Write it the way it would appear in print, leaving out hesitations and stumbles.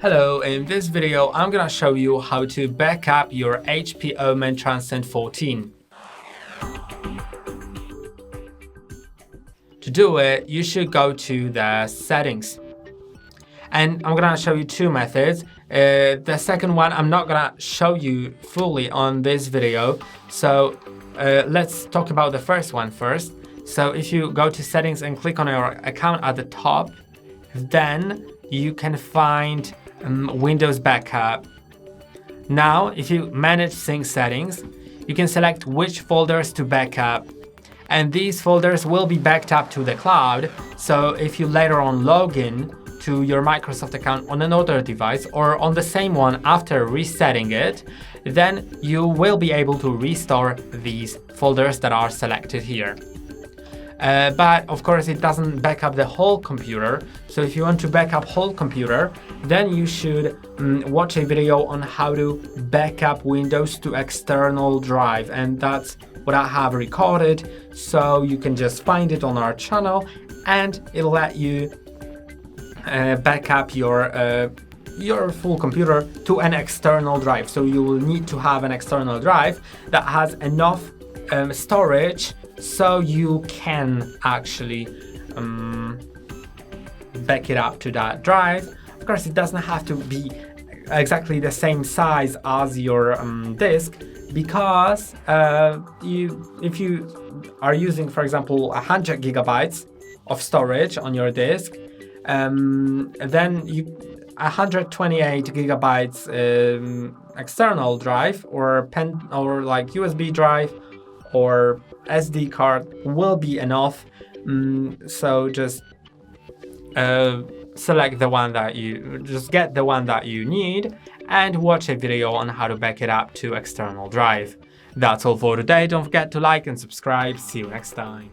Hello, in this video I'm gonna show you how to back up your HP OMEN Transcend 14. To do it, you should go to the settings. And I'm gonna show you two methods. The second one I'm not gonna show you fully on this video. So let's talk about the first one first. So if you go to settings and click on your account at the top, then you can find Windows Backup. Now, if you manage sync settings, you can select which folders to backup. And these folders will be backed up to the cloud. So if you later on log in to your Microsoft account on another device or on the same one after resetting it, then you will be able to restore these folders that are selected here. But of course it doesn't back up the whole computer. So if you want to back up whole computer, then you should watch a video on how to back up Windows to external drive, and that's what I have recorded. So you can just find it on our channel and it'll let you back up your full computer to an external drive. So you will need to have an external drive that has enough storage so you can actually back it up to that drive. Of course, it doesn't have to be exactly the same size as your disk, because if you are using, for example, 100 gigabytes of storage on your disk, then 128 gigabytes external drive or like USB drive or SD card will be enough. So just select the one that get the one that you need and watch a video on how to back it up to external drive. That's all for today. Don't forget to like and subscribe. See you next time.